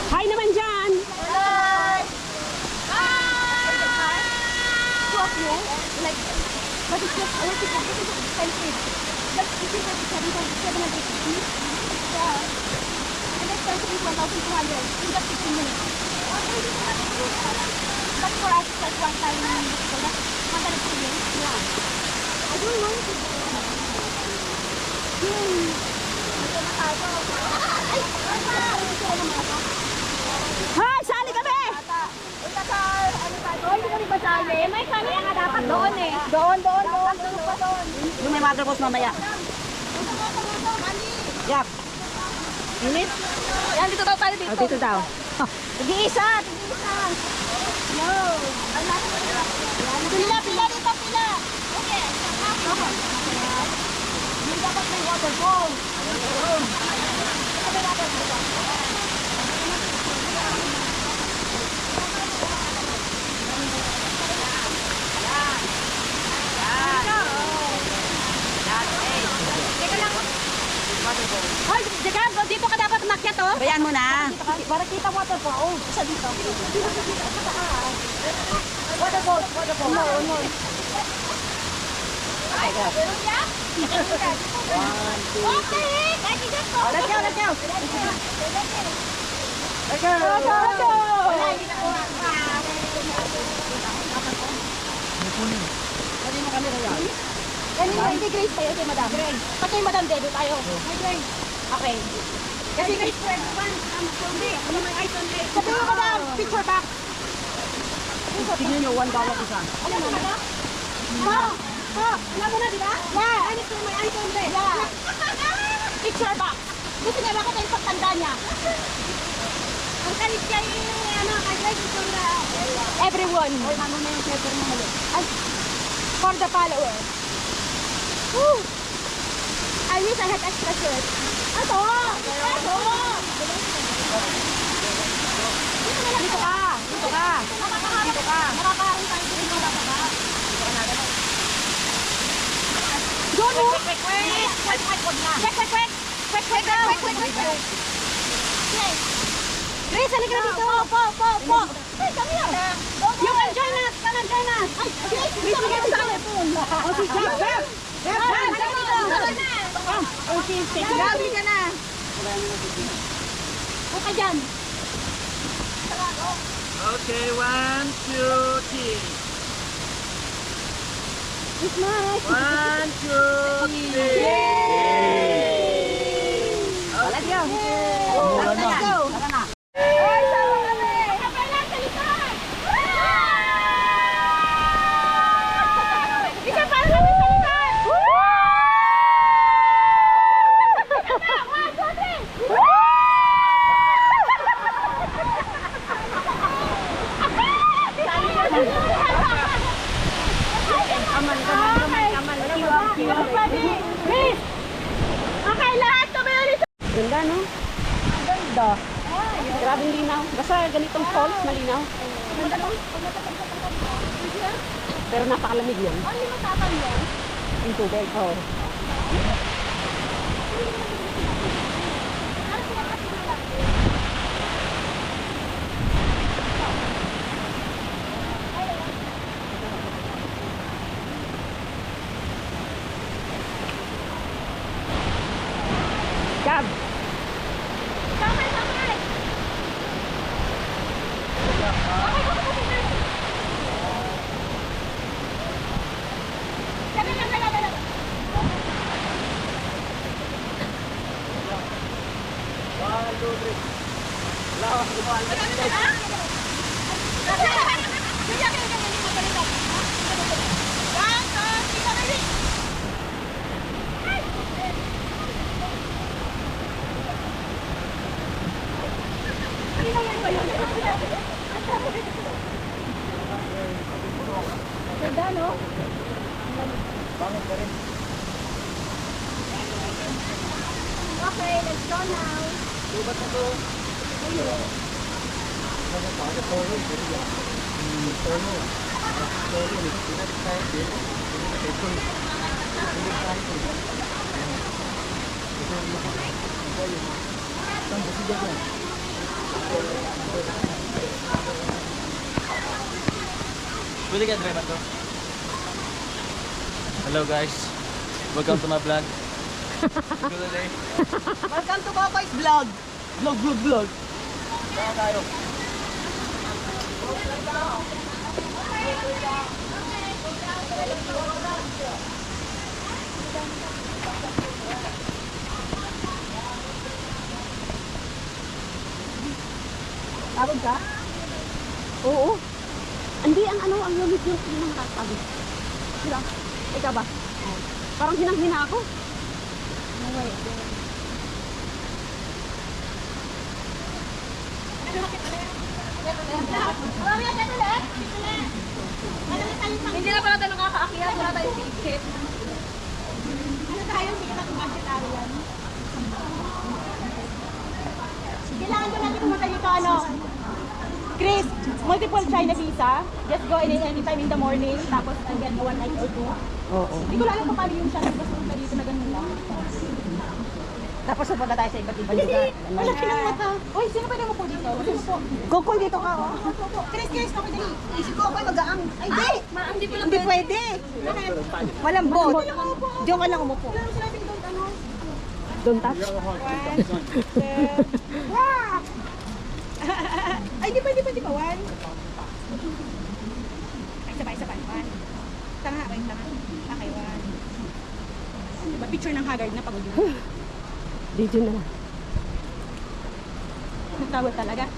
Hi naman dyan! Hi! Hi! Two of you, like, but it's just our ticket, this is expensive. But if you have 750, yeah. And the expensive is 1,200 in just 15 minutes. But for us, it's like one time, so that's 100 yen. Yeah. I don't know. Hi! Sali kami! May kami nga dapat doon eh. Doon. Yung may motherboard mamaya. Yap. Init? Yan, dito daw tayo dito. Dito daw. Tig-isa. No. Pila dito, pila. Okay. Yung dapat may waterfall. Hoy, Jacob, dito ka dapat umakyat, oh. Bayan mo na. Para kita waterfall. Oh, isa dito. Waterfall. No. Ay, God. Okay. Oh, let's go. Let's go. Pwede mo kami kaya? Yan yung hindi Grace tayo kay Madam. Pati kay Madam Dedo tayo. Okay. Kasi Grace friend man, ano may ice on day. Sabi mo Madam, picture back. Tingnan nyo, $1 isa. Alam mo na? Alam mo na, di ba? Yeah. Ano ito may ice on day? Yeah. Picture back. Gusto niya bakit yung pagtanda niya. Ang kalit siya yung kay Grace ito na. Everyone. Hoy, mano na yung paper mo mali. For the followers. Woo! I wish I had extra shirt. Ato! Dito ka. Nakakaroon tayo din ng baba. Doon mo! Quick! Grace, halika na dito! Po! Hey, come here! You can join us! Come and join us! Ay, Grace, gusto ka sa telephone! O si Jeff! Grabe ka na! Okay dyan! Okay, 1, 2, 3. It's nice! 1, 2, 3. Let's go. Let's go! Tara na. Ay, sama kami! Sabay lang sa likod! Isa pa lang kami sa likod! One, two, three! Miss! Okay, lahat kami ulit! Ganda, no? Ganda. Grabing linaw. Basta ganitong falls, malinaw. Pero napakalamig yan. Only matapang yan. Yung tubig. Oo. Gab! Sakay! Ganda, no? Okay, let's go now. Pwede ka driver to? Hello guys, welcome to my vlog. Good day. Welcome to Popoy's vlog. Vlog. Saan tayo? Tawag ka? Oo. Hindi, ang lumit yung nakakasabi. Sila, ikaw ba? Parang hinang-hina ako. Hindi na pala tayo nakakaakyat. Wala tayong ticket. Ano tayo? Hindi na budgetarian. Kailangan ko natin pumunta dito, ano? Chris, multiple China visa. Just go anytime in the morning. Tapos again, 1 night or 2. Oo. Hindi ko alam kung paano yung siya nagpasunta dito na ganun lang. Tapos pupunta tayo sa iba't ibang lugar. Malaki ng mata. Uy, sino pwede mo po dito? Sino po? Kukoy dito ka, oh. Chris, okay, dali. Isip ko ako mag-aang. Ay, di! Hindi pwede. Walang bot. Diyan ka lang umupo. Wala sinabing doon, ano? Don't touch. Wow! Ay, di pwede pa, one. Ay, sabay. One. Tanga, wait, tanga. Okay, one. Diba, picture ng haggard na pagod yun. Video na lang. Tawag talaga.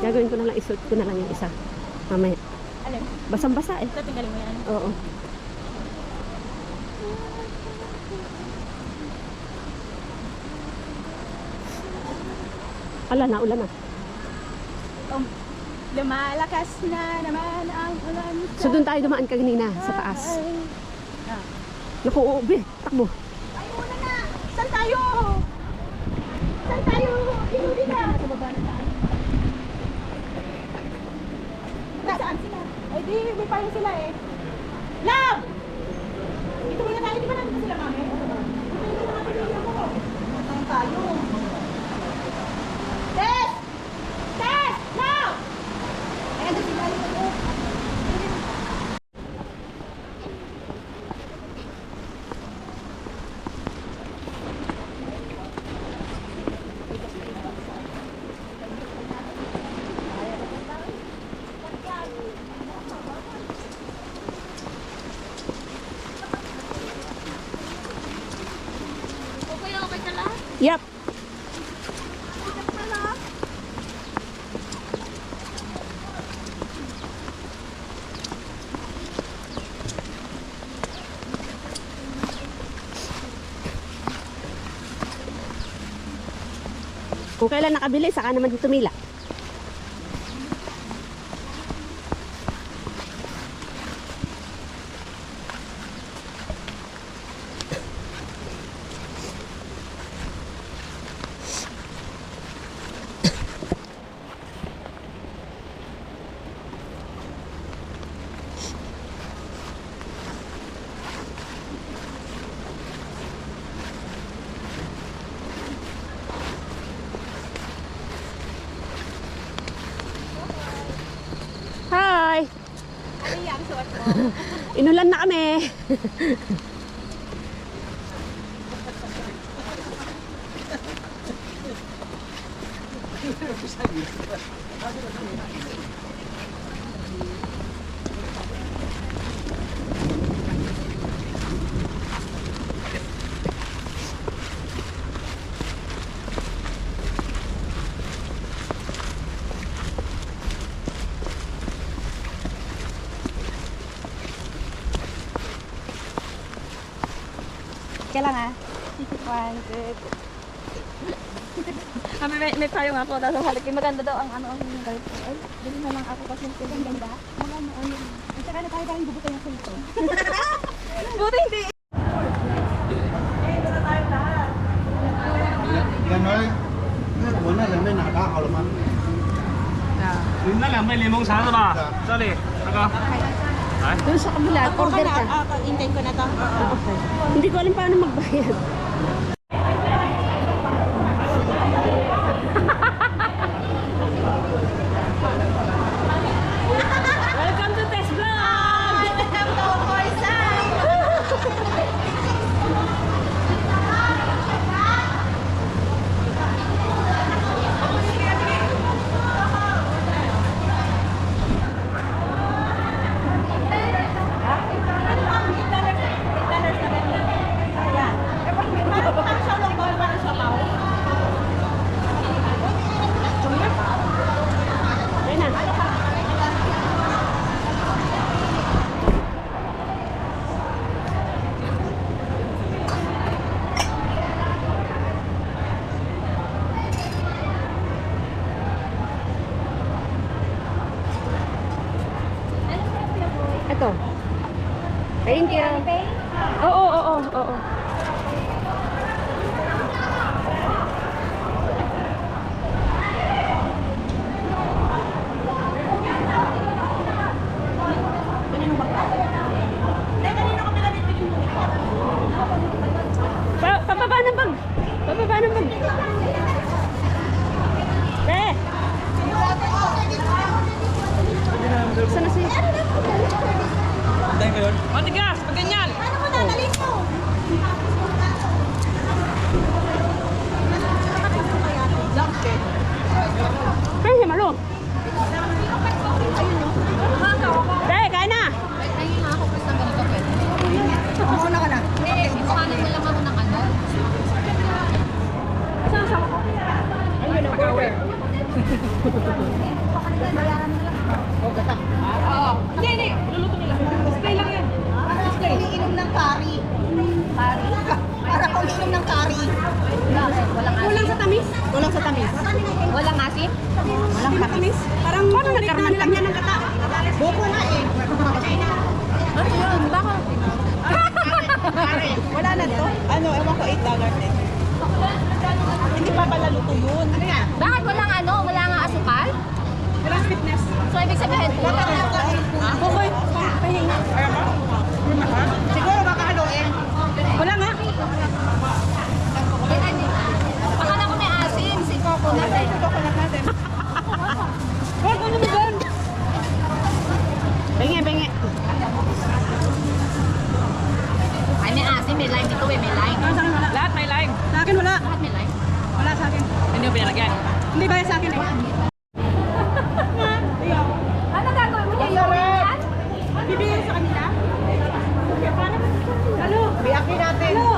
Gagawin ko na lang, isuot ko na lang yung isa. Mamaya. Alam, Basang-basa eh. tatinggalin mo yan. Oo. Ala na, ulan na. Lumalakas na naman ang ulan. So doon tayo dumaan kanina sa taas. Naku, ubi, takbo. Ay, una na! Saan tayo? Saan tayo? Hinuli na! Sa baba na tayo. Saan sila? Ay, di, may payo sila eh. Love! Dito muna tayo, di ba nandito sila mami? Dito na pamilya mo. Saan tayo? Tess! Tess! Love! Ay, ando sila yung Yep. Kung kailan nakabili, saka naman tumila. Hi! Ay, ang suot mo. Inulan na kami. Kailan nga? 1, 2, may payo nga po, tapos halikin maganda daw ang ano ang galip ko. Ay, dali na lang ako kasi ang ganda. Maganda ano. At saka na tayo tayong bubuto yung sulto. Buti hindi. Em ơi, muốn là bên nào đã hào lắm. Yun na lang, may limong sana ba? Sorry. Ako. Doon sa kabila, order ka. Intay ko na to. Okay. Hindi ko alam paano magbayad. Welcome to Test Vlog! Welcome to Corsa! Ayun na. Ito. Thank you. Oo, oo, oo, oo. Pababa ng bag. Pababa ng bag. Sana si... Thank you. Matigas! Pag ganyan! Ano mo dadalhin mo? Ay, himalo! Tay, kain na! Muna ka na. Kuhanin mo lang ako ng ano. Ayun ang order. Hindi. Luluto nila. Display lang yan. Display. Umiinom ng curry. Curry? Para kung umiinom ng curry. Kulang sa tamis? Kulang sa tamis. Walang asin? Walang tamis. Parang paano nagkaroon lang yan ng kata? Buko nga eh. Ano yun? Baka. Wala na to. Ano, ewan ko $8 din. Hindi pa pala luto yun. Ano yan? Bakit walang ano? Wala nga asukal? Walang fitness. So, ibig sabihin po. Bukoy. Pahinga. Siguro makahaluin. Wala nga. Akala ko may asin. Si coconut eh. Coconut natin. Wag ano mo doon? Bengi, bengi. Ay, may asin. May lime dito eh. May lime. Sa akin wala. Lahat may lime. Sa akin wala. Lahat may lime. Wala sa akin. Hindi mo pinalagyan. Hindi ba sa akin eh? Ano gagawin mo niya? Yan? Bibigyan sa kanila? Ano? Biyakin natin. Ano?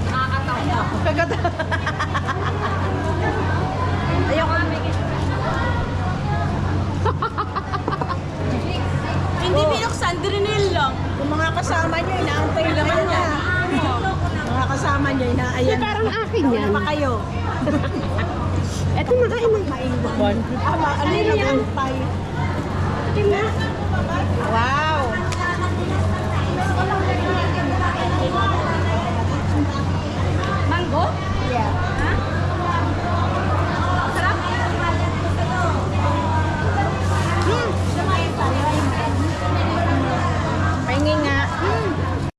Nakakatawa. Ayoko. Hindi binuksan, dirinil lang. Yung mga kasama nyo, inaantay naman niya. Mga kasama nyo, inaayan. Parang akin yan. Pa kayo. Eto nakain ng maiwan. Ano yung inaantay? Akin na. Wow!